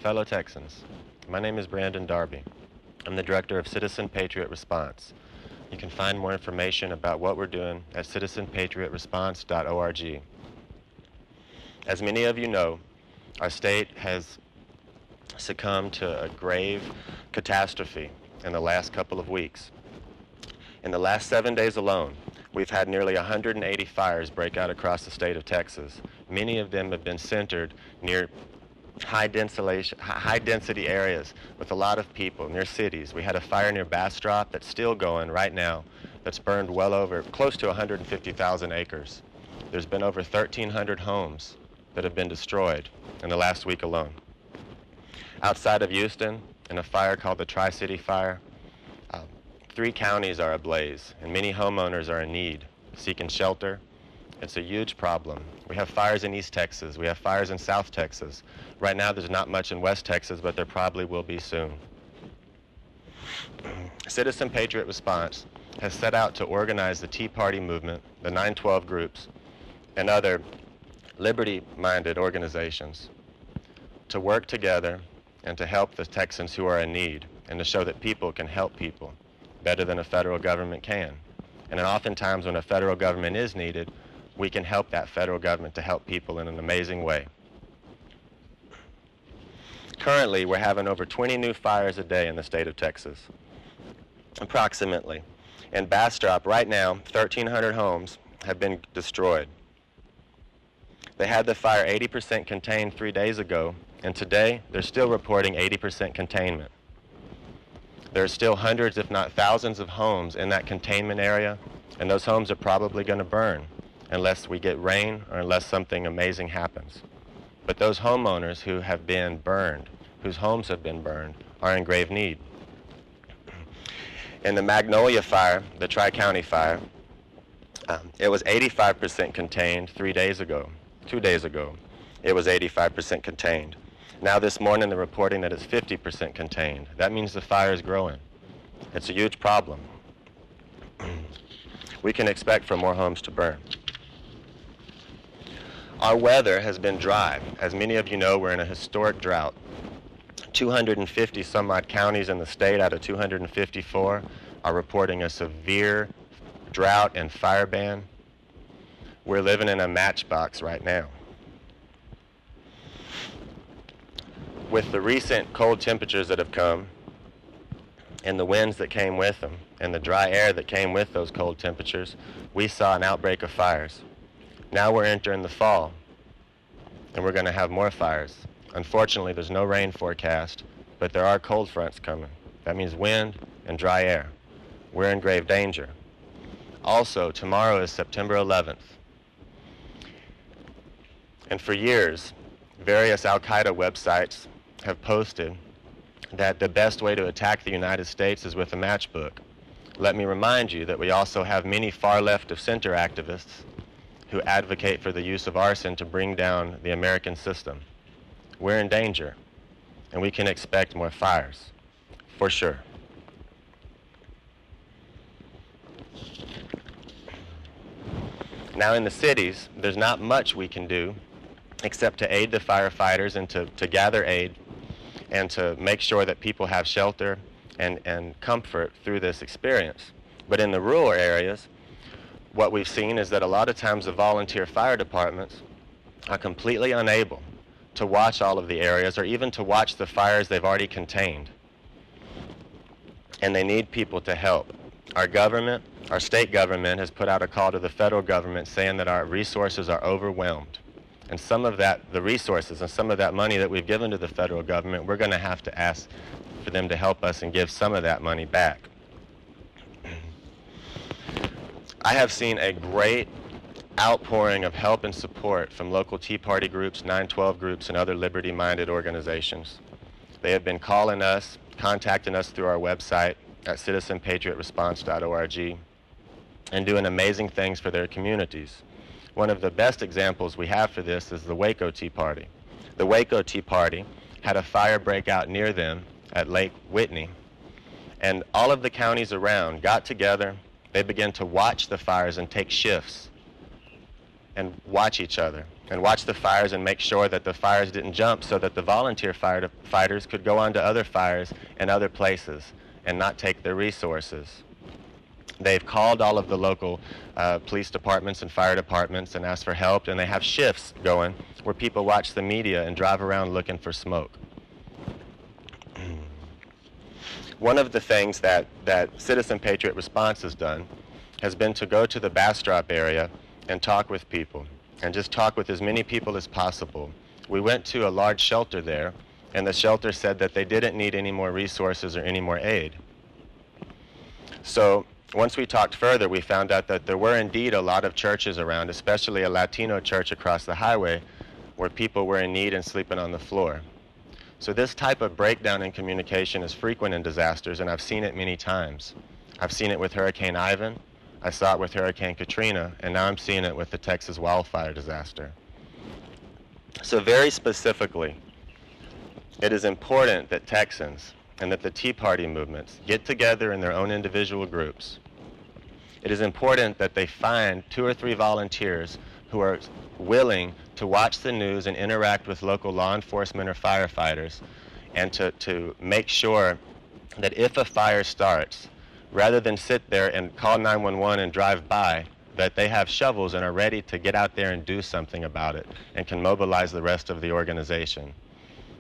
Fellow Texans, my name is Brandon Darby. I'm the director of Citizen Patriot Response. You can find more information about what we're doing at citizenpatriotresponse.org. As many of you know, our state has succumbed to a grave catastrophe in the last couple of weeks. In the last 7 days alone, we've had nearly 180 fires break out across the state of Texas. Many of them have been centered near high density areas with a lot of people, near cities. We had a fire near Bastrop that's still going right now, that's burned well over, close to 150,000 acres. There's been over 1,300 homes that have been destroyed in the last week alone. Outside of Houston, in a fire called the Tri-City Fire, 3 counties are ablaze, and many homeowners are in need, seeking shelter. It's a huge problem. We have fires in East Texas. We have fires in South Texas. Right now, there's not much in West Texas, but there probably will be soon. Citizen Patriot Response has set out to organize the Tea Party movement, the 912 groups, and other liberty-minded organizations to work together and to help the Texans who are in need, and to show that people can help people better than a federal government can. And oftentimes when a federal government is needed, we can help that federal government to help people in an amazing way. Currently, we're having over 20 new fires a day in the state of Texas, approximately. In Bastrop, right now, 1,300 homes have been destroyed. They had the fire 80% contained 3 days ago, and today they're still reporting 80% containment. There are still hundreds, if not thousands, of homes in that containment area, and those homes are probably going to burn unless we get rain or unless something amazing happens. But those homeowners who have been burned, whose homes have been burned, are in grave need. In the Magnolia Fire, the Tri-County Fire, it was 85% contained 3 days ago. 2 days ago, it was 85% contained. Now this morning they're reporting that it's 50% contained. That means the fire is growing. It's a huge problem. We can expect for more homes to burn. Our weather has been dry. As many of you know, we're in a historic drought. 250 some odd counties in the state out of 254 are reporting a severe drought and fire ban. We're living in a matchbox right now. With the recent cold temperatures that have come, and the winds that came with them, and the dry air that came with those cold temperatures, we saw an outbreak of fires. Now we're entering the fall, and we're going to have more fires. Unfortunately, there's no rain forecast, but there are cold fronts coming. That means wind and dry air. We're in grave danger. Also, tomorrow is September 11th. And for years, various Al-Qaeda websites have posted that the best way to attack the United States is with a matchbook. Let me remind you that we also have many far left of center activists who advocate for the use of arson to bring down the American system. We're in danger, and we can expect more fires, for sure. Now in the cities, there's not much we can do except to aid the firefighters and to gather aid and to make sure that people have shelter and comfort through this experience. But in the rural areas, what we've seen is that a lot of times the volunteer fire departments are completely unable to watch all of the areas or even to watch the fires they've already contained. And they need people to help. Our government, our state government, has put out a call to the federal government saying that our resources are overwhelmed. And some of that, the resources and some of that money that we've given to the federal government, we're going to have to ask for them to help us and give some of that money back. I have seen a great outpouring of help and support from local Tea Party groups, 912 groups, and other liberty-minded organizations. They have been calling us, contacting us through our website at citizenpatriotresponse.org, and doing amazing things for their communities. One of the best examples we have for this is the Waco Tea Party. The Waco Tea Party had a fire break out near them at Lake Whitney, and all of the counties around got together. They began to watch the fires and take shifts and watch each other and watch the fires and make sure that the fires didn't jump so that the volunteer fighters could go on to other fires in other places and not take their resources. They've called all of the local police departments and fire departments and asked for help, and they have shifts going where people watch the media and drive around looking for smoke. One of the things that Citizen Patriot Response has done has been to go to the Bastrop area and talk with people, and just talk with as many people as possible. We went to a large shelter there, and the shelter said that they didn't need any more resources or any more aid. So once we talked further, we found out that there were indeed a lot of churches around, especially a Latino church across the highway, where people were in need and sleeping on the floor. So this type of breakdown in communication is frequent in disasters, and I've seen it many times. I've seen it with Hurricane Ivan, I saw it with Hurricane Katrina, and now I'm seeing it with the Texas wildfire disaster. So very specifically, it is important that Texans and that the Tea Party movements get together in their own individual groups. It is important that they find 2 or 3 volunteers who are willing to watch the news and interact with local law enforcement or firefighters, and to make sure that if a fire starts, rather than sit there and call 911 and drive by, that they have shovels and are ready to get out there and do something about it and can mobilize the rest of the organization.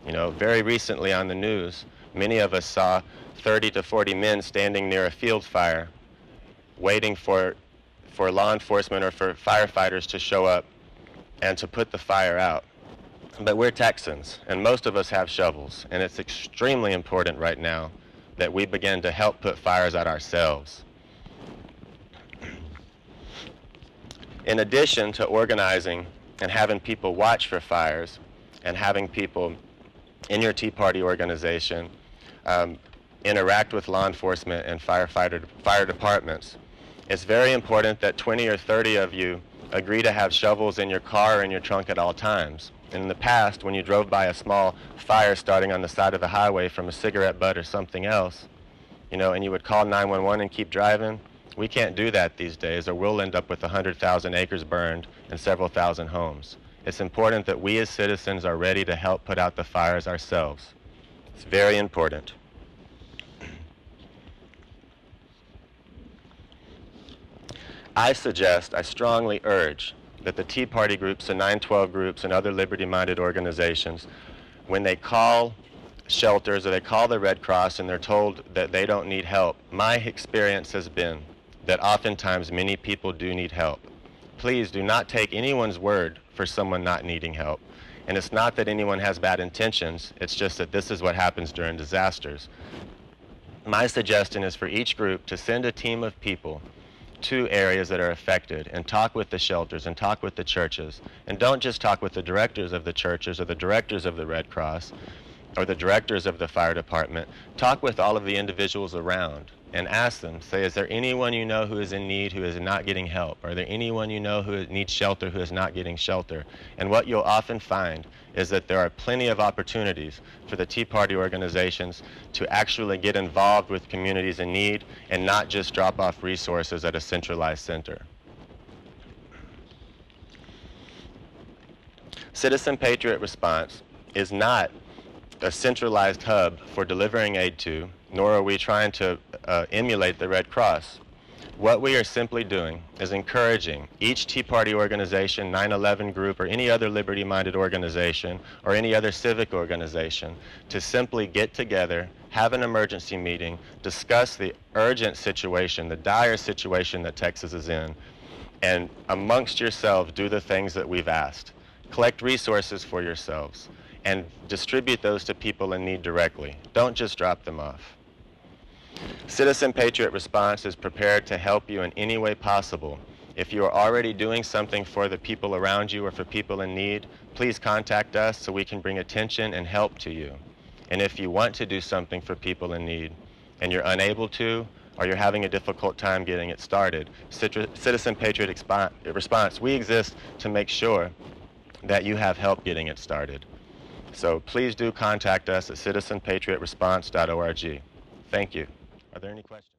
You know, very recently on the news, many of us saw 30 to 40 men standing near a field fire waiting for law enforcement or for firefighters to show up and to put the fire out. But we're Texans, and most of us have shovels, and it's extremely important right now that we begin to help put fires out ourselves. In addition to organizing and having people watch for fires and having people in your Tea Party organization interact with law enforcement and fire departments, it's very important that 20 or 30 of you agree to have shovels in your car or in your trunk at all times. In the past, when you drove by a small fire starting on the side of the highway from a cigarette butt or something else, you know, and you would call 911 and keep driving, we can't do that these days, or we'll end up with 100,000 acres burned and several thousand homes. It's important that we as citizens are ready to help put out the fires ourselves. It's very important. I strongly urge that the Tea Party groups, the 912 groups, and other liberty-minded organizations, when they call shelters or they call the Red Cross and they're told that they don't need help, my experience has been that oftentimes many people do need help. Please do not take anyone's word for someone not needing help. And it's not that anyone has bad intentions, it's just that this is what happens during disasters. My suggestion is for each group to send a team of people to areas that are affected and talk with the shelters and talk with the churches. And don't just talk with the directors of the churches or the directors of the Red Cross or the directors of the fire department. Talk with all of the individuals around and ask them, say, is there anyone you know who is in need who is not getting help? Are there anyone you know who needs shelter who is not getting shelter? And what you'll often find is that there are plenty of opportunities for the Tea Party organizations to actually get involved with communities in need and not just drop off resources at a centralized center. Citizen Patriot Response is not a centralized hub for delivering aid to, nor are we trying to emulate the Red Cross. What we are simply doing is encouraging each Tea Party organization, 9/11 group, or any other liberty-minded organization, or any other civic organization, to simply get together, have an emergency meeting, discuss the urgent situation, the dire situation that Texas is in, and amongst yourselves do the things that we've asked. Collect resources for yourselves and distribute those to people in need directly. Don't just drop them off. Citizen Patriot Response is prepared to help you in any way possible. If you are already doing something for the people around you or for people in need, please contact us so we can bring attention and help to you. And if you want to do something for people in need and you're unable to, or you're having a difficult time getting it started, Citizen Patriot Response, we exist to make sure that you have help getting it started. So please do contact us at citizenpatriotresponse.org. Thank you. Are there any questions?